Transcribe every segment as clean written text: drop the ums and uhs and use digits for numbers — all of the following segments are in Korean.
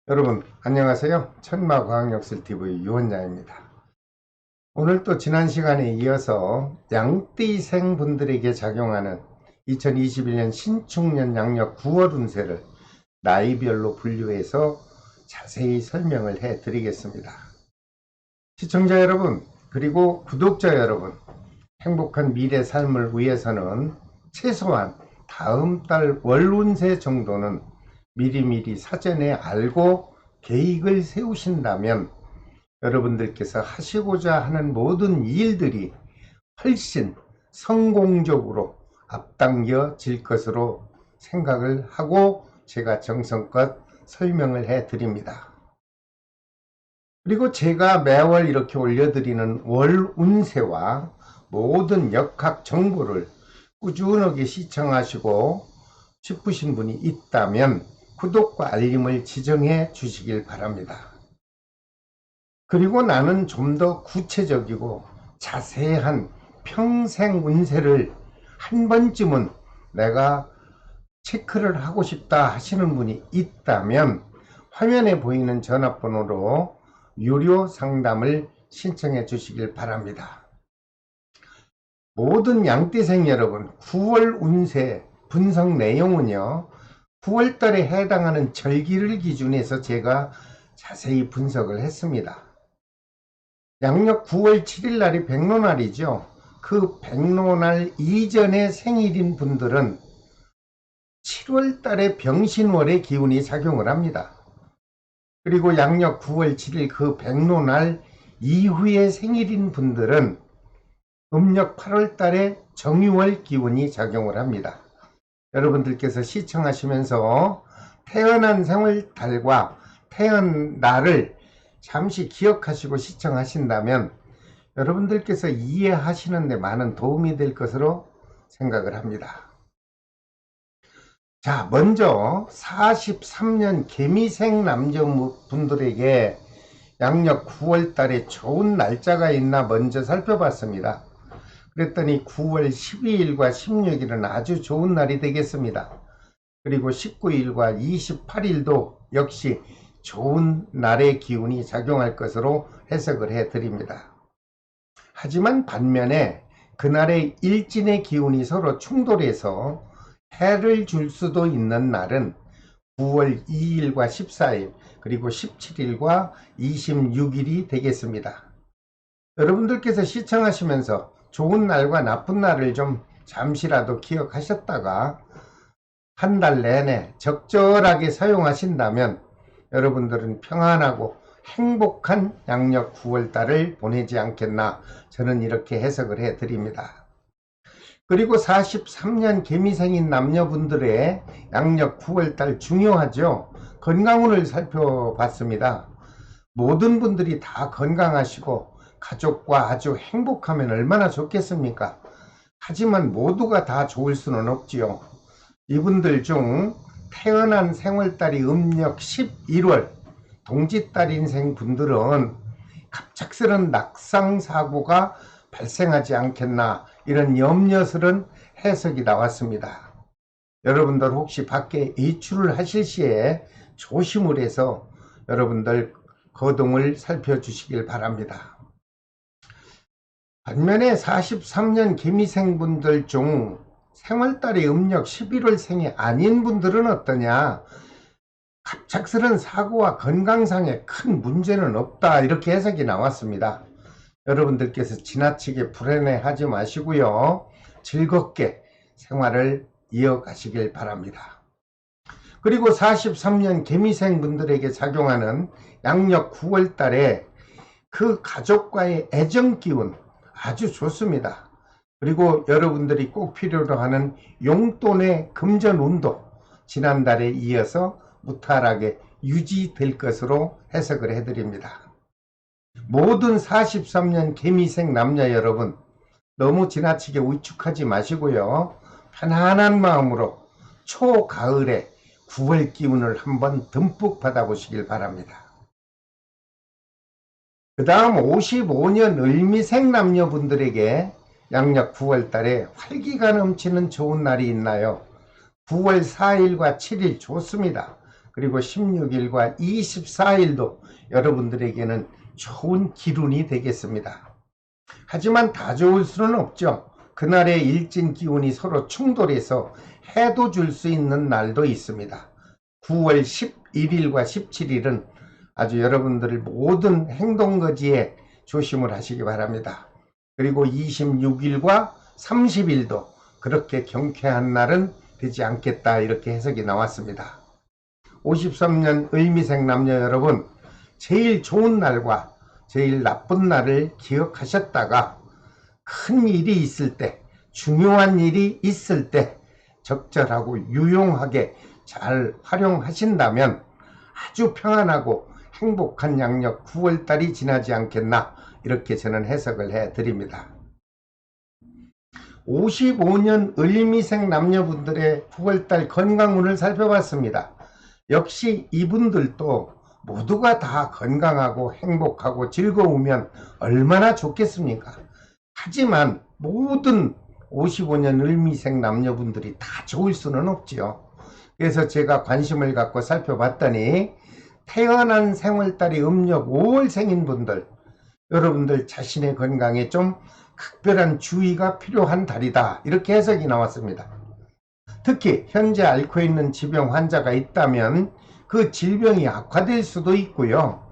여러분 안녕하세요. 천마과학역술TV 유원장입니다. 오늘 또 지난 시간에 이어서 양띠생 분들에게 작용하는 2021년 신축년 양력 9월 운세를 나이별로 분류해서 자세히 설명을 해 드리겠습니다. 시청자 여러분 그리고 구독자 여러분, 행복한 미래 삶을 위해서는 최소한 다음 달 월 운세 정도는 미리미리 사전에 알고 계획을 세우신다면 여러분들께서 하시고자 하는 모든 일들이 훨씬 성공적으로 앞당겨질 것으로 생각을 하고 제가 정성껏 설명을 해 드립니다. 그리고 제가 매월 이렇게 올려드리는 월 운세와 모든 역학 정보를 꾸준하게 시청하시고 싶으신 분이 있다면 구독과 알림을 지정해 주시길 바랍니다. 그리고 나는 좀 더 구체적이고 자세한 평생 운세를 한 번쯤은 내가 체크를 하고 싶다 하시는 분이 있다면 화면에 보이는 전화번호로 유료 상담을 신청해 주시길 바랍니다. 모든 양띠생 여러분, 9월 운세 분석 내용은요 9월달에 해당하는 절기를 기준해서 제가 자세히 분석을 했습니다. 양력 9월 7일 날이 백로날이죠. 그 백로날 이전에 생일인 분들은 7월달에 병신월의 기운이 작용을 합니다. 그리고 양력 9월 7일 그 백로날 이후에 생일인 분들은 음력 8월달에 정유월 기운이 작용을 합니다. 여러분들께서 시청하시면서 태어난 생월달과 태어날을 잠시 기억하시고 시청하신다면 여러분들께서 이해하시는 데 많은 도움이 될 것으로 생각을 합니다. 자, 먼저 43년 개미생 남자분들에게 양력 9월달에 좋은 날짜가 있나 먼저 살펴봤습니다. 그랬더니 9월 12일과 16일은 아주 좋은 날이 되겠습니다. 그리고 19일과 28일도 역시 좋은 날의 기운이 작용할 것으로 해석을 해 드립니다. 하지만 반면에 그날의 일진의 기운이 서로 충돌해서 해를 줄 수도 있는 날은 9월 2일과 14일 그리고 17일과 26일이 되겠습니다. 여러분들께서 시청하시면서 좋은 날과 나쁜 날을 좀 잠시라도 기억하셨다가 한 달 내내 적절하게 사용하신다면 여러분들은 평안하고 행복한 양력 9월달을 보내지 않겠나, 저는 이렇게 해석을 해 드립니다. 그리고 43년 개미생인 남녀분들의 양력 9월달 중요하죠. 건강운을 살펴봤습니다. 모든 분들이 다 건강하시고 가족과 아주 행복하면 얼마나 좋겠습니까? 하지만 모두가 다 좋을 수는 없지요. 이분들 중 태어난 생월달이 음력 11월 동짓달 인생 분들은 갑작스런 낙상사고가 발생하지 않겠나, 이런 염려스런 해석이 나왔습니다. 여러분들 혹시 밖에 외출을 하실 시에 조심을 해서 여러분들 거동을 살펴주시길 바랍니다. 반면에 43년 개미생분들 중 생월달이 음력 11월 생이 아닌 분들은 어떠냐, 갑작스런 사고와 건강상의 큰 문제는 없다, 이렇게 해석이 나왔습니다. 여러분들께서 지나치게 불안해하지 마시고요, 즐겁게 생활을 이어가시길 바랍니다. 그리고 43년 개미생 분들에게 작용하는 양력 9월달에 그 가족과의 애정 기운 아주 좋습니다. 그리고 여러분들이 꼭 필요로 하는 용돈의 금전운도 지난달에 이어서 무탈하게 유지될 것으로 해석을 해드립니다. 모든 43년 개미생 남녀 여러분, 너무 지나치게 위축하지 마시고요, 편안한 마음으로 초가을에 9월 기운을 한번 듬뿍 받아보시길 바랍니다. 그 다음 55년 을미생 남녀분들에게 양력 9월달에 활기가 넘치는 좋은 날이 있나요? 9월 4일과 7일 좋습니다. 그리고 16일과 24일도 여러분들에게는 좋은 기운이 되겠습니다. 하지만 다 좋을 수는 없죠. 그날의 일진 기운이 서로 충돌해서 해도 줄 수 있는 날도 있습니다. 9월 11일과 17일은 아주 여러분들 모든 행동거지에 조심을 하시기 바랍니다. 그리고 26일과 30일도 그렇게 경쾌한 날은 되지 않겠다, 이렇게 해석이 나왔습니다. 53년 을미생 남녀 여러분, 제일 좋은 날과 제일 나쁜 날을 기억하셨다가 큰 일이 있을 때, 중요한 일이 있을 때 적절하고 유용하게 잘 활용하신다면 아주 평안하고 행복한 양력 9월달이 지나지 않겠나, 이렇게 저는 해석을 해드립니다. 55년 을미생 남녀분들의 9월달 건강운을 살펴봤습니다. 역시 이분들도 모두가 다 건강하고 행복하고 즐거우면 얼마나 좋겠습니까? 하지만 모든 55년 을미생 남녀분들이 다 좋을 수는 없지요. 그래서 제가 관심을 갖고 살펴봤더니 태어난 생월달이 음력 5월생인 분들, 여러분들 자신의 건강에 좀 특별한 주의가 필요한 달이다, 이렇게 해석이 나왔습니다. 특히 현재 앓고 있는 질병 환자가 있다면 그 질병이 악화될 수도 있고요.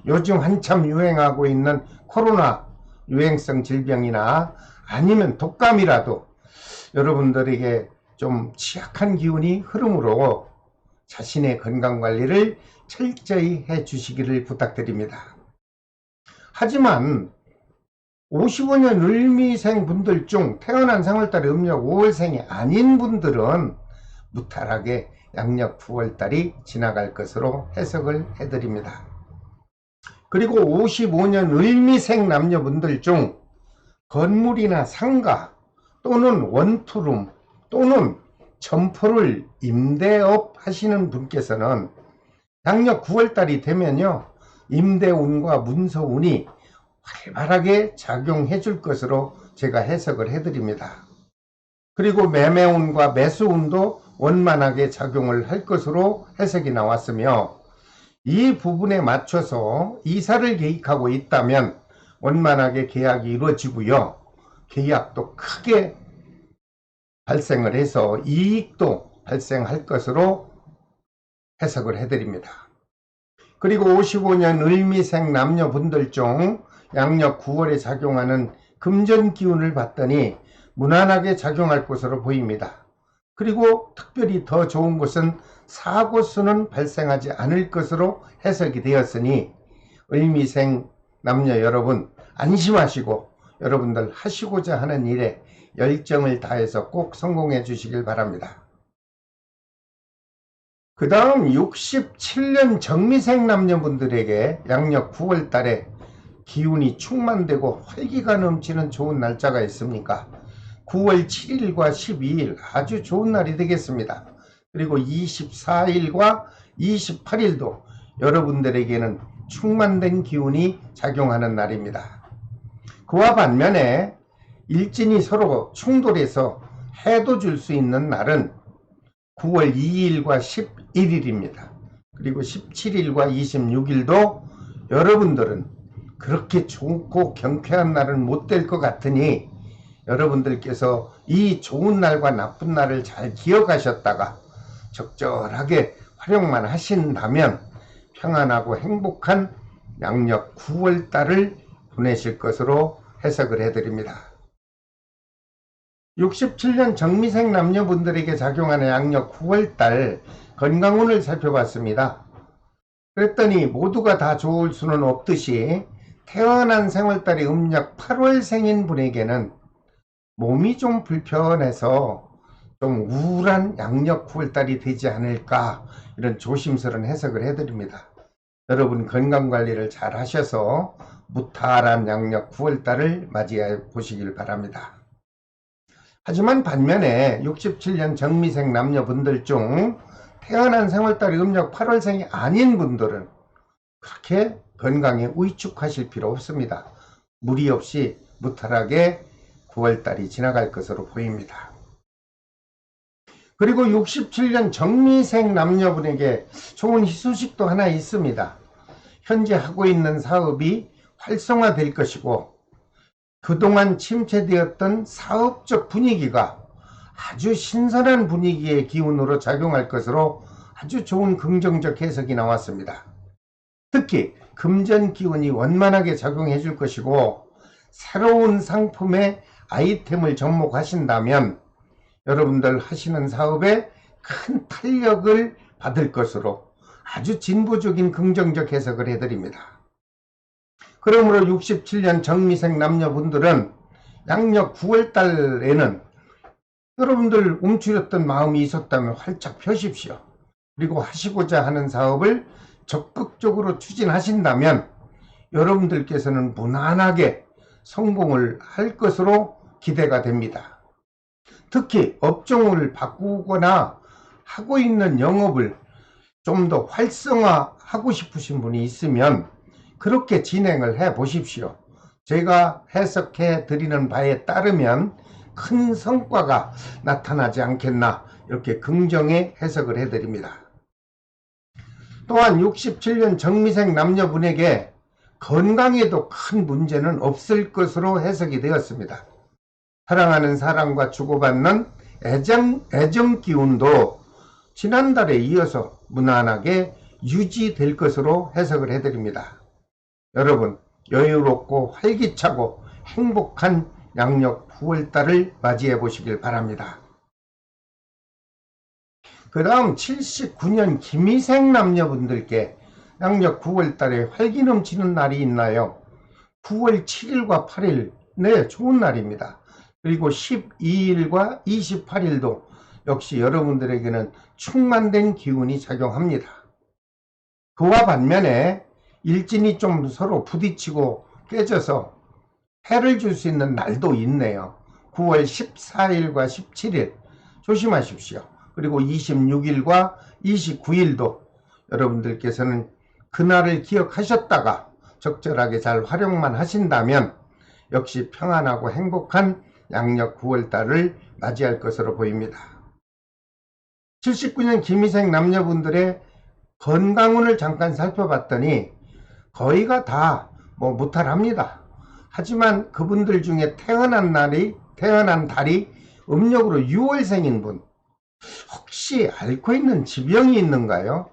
요즘 한참 유행하고 있는 코로나 유행성 질병이나 아니면 독감이라도 여러분들에게 좀 취약한 기운이 흐르므로 자신의 건강관리를 철저히 해 주시기를 부탁드립니다. 하지만 55년 을미생 분들 중 태어난 생월달이 음력 5월생이 아닌 분들은 무탈하게 양력 9월달이 지나갈 것으로 해석을 해드립니다. 그리고 55년 을미생 남녀분들 중 건물이나 상가 또는 원투룸 또는 점포를 임대업 하시는 분께서는 양력 9월달이 되면요, 임대운과 문서운이 활발하게 작용해 줄 것으로 제가 해석을 해드립니다. 그리고 매매운과 매수운도 원만하게 작용을 할 것으로 해석이 나왔으며, 이 부분에 맞춰서 이사를 계획하고 있다면 원만하게 계약이 이루어지고요, 계약도 크게 발생을 해서 이익도 발생할 것으로 해석을 해드립니다. 그리고 55년 을미생 남녀분들 중 양력 9월에 작용하는 금전 기운을 봤더니 무난하게 작용할 것으로 보입니다. 그리고 특별히 더 좋은 것은 사고수는 발생하지 않을 것으로 해석이 되었으니 을미생 남녀 여러분 안심하시고 여러분들 하시고자 하는 일에 열정을 다해서 꼭 성공해 주시길 바랍니다. 그 다음 67년 정미생 남녀분들에게 양력 9월 달에 기운이 충만되고 활기가 넘치는 좋은 날짜가 있습니까? 9월 7일과 12일 아주 좋은 날이 되겠습니다. 그리고 24일과 28일도 여러분들에게는 충만된 기운이 작용하는 날입니다. 그와 반면에 일진이 서로 충돌해서 해도 줄 수 있는 날은 9월 2일과 11일입니다. 그리고 17일과 26일도 여러분들은 그렇게 좋고 경쾌한 날은 못 될 것 같으니 여러분들께서 이 좋은 날과 나쁜 날을 잘 기억하셨다가 적절하게 활용만 하신다면 평안하고 행복한 양력 9월 달을 보내실 것으로 해석을 해드립니다. 67년 정미생 남녀분들에게 작용하는 양력 9월달 건강운을 살펴봤습니다. 그랬더니 모두가 다 좋을 수는 없듯이 태어난 생월달이 음력 8월생인 분에게는 몸이 좀 불편해서 좀 우울한 양력 9월달이 되지 않을까, 이런 조심스러운 해석을 해드립니다. 여러분 건강관리를 잘 하셔서 무탈한 양력 9월달을 맞이해 보시길 바랍니다. 하지만 반면에 67년 정미생 남녀분들 중 태어난 생월달이 음력 8월생이 아닌 분들은 그렇게 건강에 위축하실 필요 없습니다. 무리 없이 무탈하게 9월달이 지나갈 것으로 보입니다. 그리고 67년 정미생 남녀분에게 좋은 희소식도 하나 있습니다. 현재 하고 있는 사업이 활성화될 것이고 그동안 침체되었던 사업적 분위기가 아주 신선한 분위기의 기운으로 작용할 것으로 아주 좋은 긍정적 해석이 나왔습니다. 특히 금전 기운이 원만하게 작용해 줄 것이고 새로운 상품의 아이템을 접목하신다면 여러분들 하시는 사업에 큰 탄력을 받을 것으로 아주 진보적인 긍정적 해석을 해드립니다. 그러므로 67년 정미생 남녀분들은 양력 9월달에는 여러분들 움츠렸던 마음이 있었다면 활짝 펴십시오. 그리고 하시고자 하는 사업을 적극적으로 추진하신다면 여러분들께서는 무난하게 성공을 할 것으로 기대가 됩니다. 특히 업종을 바꾸거나 하고 있는 영업을 좀 더 활성화하고 싶으신 분이 있으면 그렇게 진행을 해 보십시오. 제가 해석해 드리는 바에 따르면 큰 성과가 나타나지 않겠나 이렇게 긍정의 해석을 해 드립니다. 또한 67년 정미생 남녀분에게 건강에도 큰 문제는 없을 것으로 해석이 되었습니다. 사랑하는 사람과 주고받는 애정 기운도 지난달에 이어서 무난하게 유지될 것으로 해석을 해드립니다. 여러분 여유롭고 활기차고 행복한 양력 9월달을 맞이해 보시길 바랍니다. 그 다음 79년 김희생 남녀분들께 양력 9월달에 활기 넘치는 날이 있나요? 9월 7일과 8일 네 좋은 날입니다. 그리고 12일과 28일도 역시 여러분들에게는 충만된 기운이 작용합니다. 그와 반면에 일진이 좀 서로 부딪히고 깨져서 해를 줄 수 있는 날도 있네요. 9월 14일과 17일 조심하십시오. 그리고 26일과 29일도 여러분들께서는 그날을 기억하셨다가 적절하게 잘 활용만 하신다면 역시 평안하고 행복한 양력 9월달을 맞이할 것으로 보입니다. 79년 김희생 남녀분들의 건강운을 잠깐 살펴봤더니 거의가 다 무탈합니다. 하지만 그분들 중에 태어난 달이 음력으로 6월생인 분 혹시 앓고 있는 지병이 있는가요?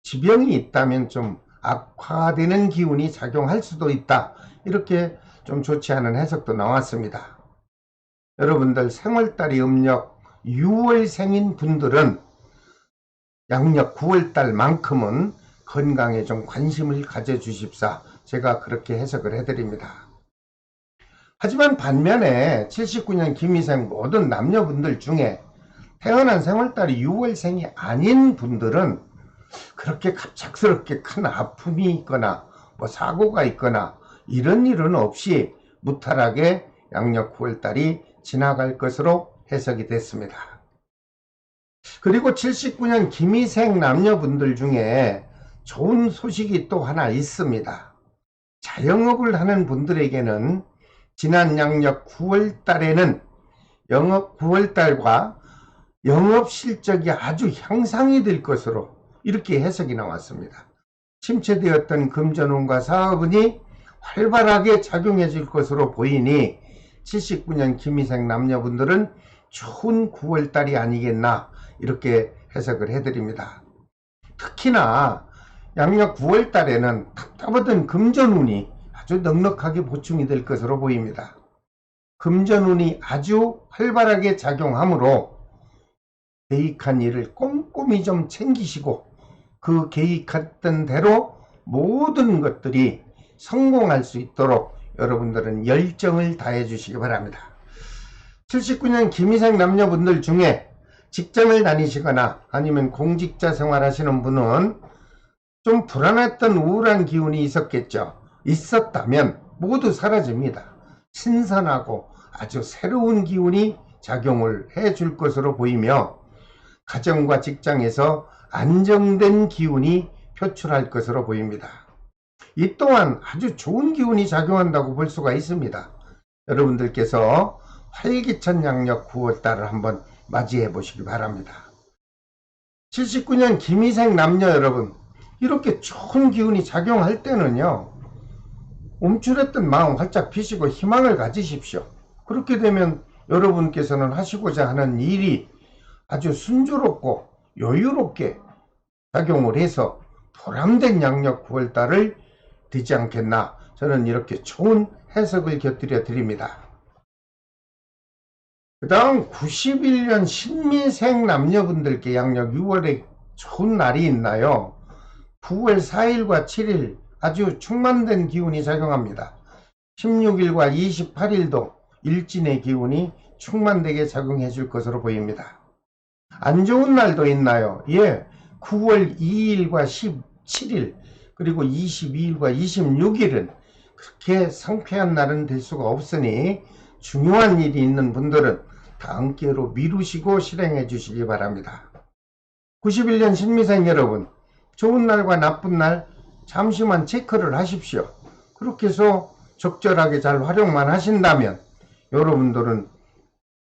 지병이 있다면 좀 악화되는 기운이 작용할 수도 있다. 이렇게 좀 좋지 않은 해석도 나왔습니다. 여러분들 생월달이 음력 6월생인 분들은 양력 9월달만큼은 건강에 좀 관심을 가져주십사 제가 그렇게 해석을 해드립니다. 하지만 반면에 79년 김희생 모든 남녀분들 중에 태어난 생월달이 6월생이 아닌 분들은 그렇게 갑작스럽게 큰 아픔이 있거나 사고가 있거나 이런 일은 없이 무탈하게 양력 9월달이 지나갈 것으로 해석이 됐습니다. 그리고 79년 김희생 남녀분들 중에 좋은 소식이 또 하나 있습니다. 자영업을 하는 분들에게는 지난 양력 9월달에는 9월달과 영업 실적이 아주 향상이 될 것으로 이렇게 해석이 나왔습니다. 침체되었던 금전운과 사업운이 활발하게 작용해 줄 것으로 보이니 79년 김희생 남녀분들은 좋은 9월달이 아니겠나 이렇게 해석을 해드립니다. 특히나 양력 9월달에는 답답하던 금전운이 아주 넉넉하게 보충이 될 것으로 보입니다. 금전운이 아주 활발하게 작용하므로 계획한 일을 꼼꼼히 좀 챙기시고 그 계획했던 대로 모든 것들이 성공할 수 있도록 여러분들은 열정을 다해 주시기 바랍니다. 79년 김희생 남녀분들 중에 직장을 다니시거나 아니면 공직자 생활하시는 분은 좀 불안했던 우울한 기운이 있었겠죠. 있었다면 모두 사라집니다. 신선하고 아주 새로운 기운이 작용을 해줄 것으로 보이며 가정과 직장에서 안정된 기운이 표출할 것으로 보입니다. 이 또한 아주 좋은 기운이 작용한다고 볼 수가 있습니다. 여러분들께서 활기찬 양력 9월달을 한번 맞이해 보시기 바랍니다. 79년 김희생 남녀 여러분, 이렇게 좋은 기운이 작용할 때는요, 움츠렸던 마음 활짝 피시고 희망을 가지십시오. 그렇게 되면 여러분께서는 하시고자 하는 일이 아주 순조롭고 여유롭게 작용을 해서 보람된 양력 9월달을 되지 않겠나, 저는 이렇게 좋은 해석을 곁들여 드립니다. 그 다음 91년 신미생 남녀분들께 양력 6월에 좋은 날이 있나요? 9월 4일과 7일 아주 충만된 기운이 작용합니다. 16일과 28일도 일진의 기운이 충만되게 작용해 줄 것으로 보입니다. 안 좋은 날도 있나요? 예, 9월 2일과 17일 그리고 22일과 26일은 그렇게 상쾌한 날은 될 수가 없으니 중요한 일이 있는 분들은 다음 기회로 미루시고 실행해 주시기 바랍니다. 91년 신미생 여러분, 좋은 날과 나쁜 날 잠시만 체크를 하십시오. 그렇게 해서 적절하게 잘 활용만 하신다면 여러분들은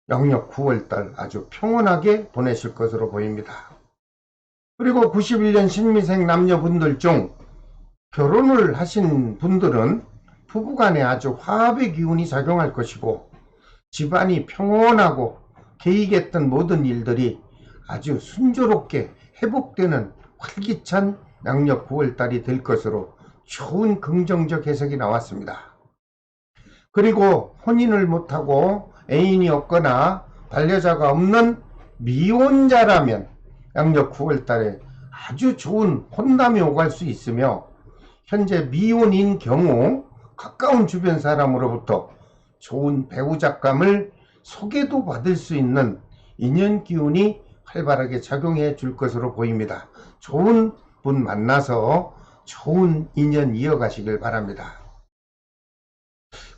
양력 9월달 아주 평온하게 보내실 것으로 보입니다. 그리고 91년 신미생 남녀분들 중 결혼을 하신 분들은 부부간에 아주 화합의 기운이 작용할 것이고 집안이 평온하고 계획했던 모든 일들이 아주 순조롭게 회복되는 활기찬 양력 9월달이 될 것으로 좋은 긍정적 해석이 나왔습니다. 그리고 혼인을 못하고 애인이 없거나 반려자가 없는 미혼자라면 양력 9월달에 아주 좋은 혼담이 오갈 수 있으며, 현재 미혼인 경우 가까운 주변 사람으로부터 좋은 배우자감을 소개도 받을 수 있는 인연 기운이 활발하게 작용해 줄 것으로 보입니다. 좋은 분 만나서 좋은 인연 이어가시길 바랍니다.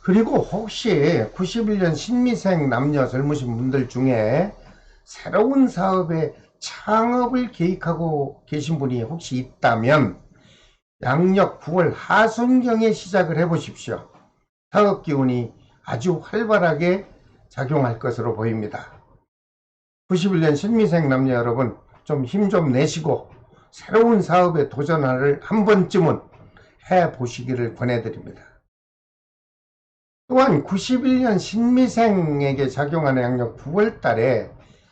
그리고 혹시 91년 신미생 남녀 젊으신 분들 중에 새로운 사업에 창업을 계획하고 계신 분이 혹시 있다면 양력 9월 하순경에 시작을 해보십시오. 사업 기운이 아주 활발하게 작용할 것으로 보입니다. 91년 신미생 남녀 여러분, 좀 힘 좀 내시고 새로운 사업에 도전을 한 번쯤은 해보시기를 권해드립니다. 또한 91년 신미생에게 작용하는 양력 9월달에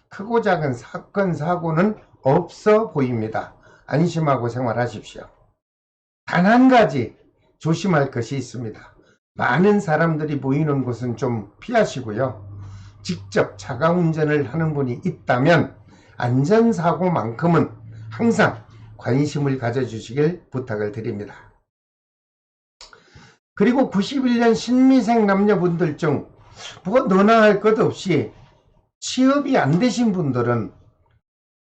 크고 작은 사건 사고는 없어 보입니다. 안심하고 생활하십시오. 단 한 가지 조심할 것이 있습니다. 많은 사람들이 모이는 곳은 좀 피하시고요. 직접 자가 운전을 하는 분이 있다면 안전사고만큼은 항상 관심을 가져주시길 부탁을 드립니다. 그리고 91년 신미생 남녀분들 중 뭐 너나 할 것 없이 취업이 안 되신 분들은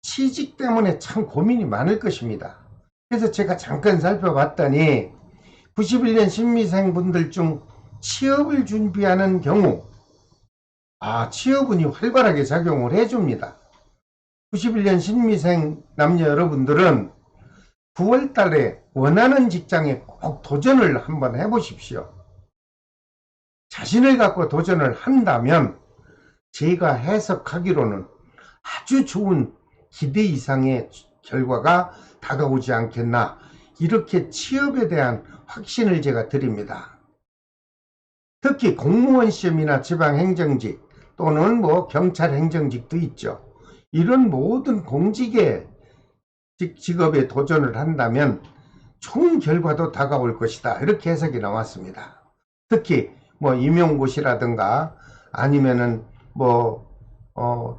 취직 때문에 참 고민이 많을 것입니다. 그래서 제가 잠깐 살펴봤더니 91년 신미생 분들 중 취업을 준비하는 경우 취업운이 활발하게 작용을 해줍니다. 91년 신미생 남녀 여러분들은 9월달에 원하는 직장에 꼭 도전을 한번 해보십시오. 자신을 갖고 도전을 한다면 제가 해석하기로는 아주 좋은 기대 이상의 결과가 다가오지 않겠나, 이렇게 취업에 대한 확신을 제가 드립니다. 특히 공무원 시험이나 지방행정직 또는 경찰 행정직도 있죠. 이런 모든 공직의 직업에 도전을 한다면 좋은 결과도 다가올 것이다, 이렇게 해석이 나왔습니다. 특히 임용고시라든가 아니면은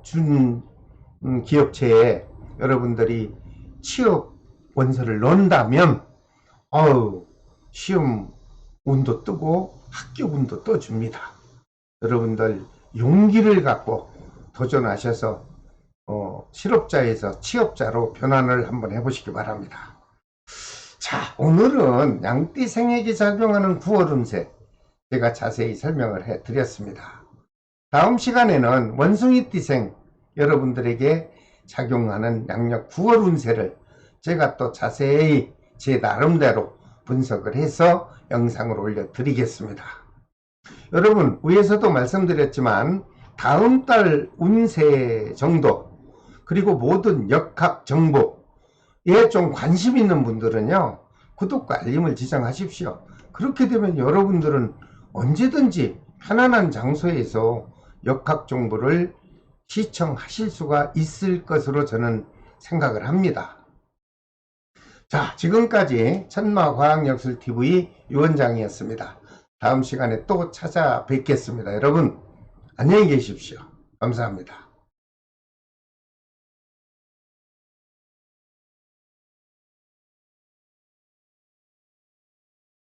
준 기업체에 여러분들이 취업 원서를 넣는다면 시험 운도 뜨고 합격 운도 떠줍니다. 여러분들 용기를 갖고 도전하셔서 실업자에서 취업자로 변환을 한번 해보시기 바랍니다. 자, 오늘은 양띠생에게 작용하는 9월 운세 제가 자세히 설명을 해 드렸습니다. 다음 시간에는 원숭이띠생 여러분들에게 작용하는 양력 9월 운세를 제가 또 자세히 제 나름대로 분석을 해서 영상을 올려 드리겠습니다. 여러분, 위에서도 말씀드렸지만 다음 달 운세 정도, 그리고 모든 역학 정보에 좀 관심 있는 분들은요, 구독과 알림을 지정하십시오. 그렇게 되면 여러분들은 언제든지 편안한 장소에서 역학 정보를 시청하실 수가 있을 것으로 저는 생각을 합니다. 자, 지금까지 천마과학역술TV 유원장이었습니다. 다음 시간에 또 찾아뵙겠습니다. 여러분 안녕히 계십시오. 감사합니다.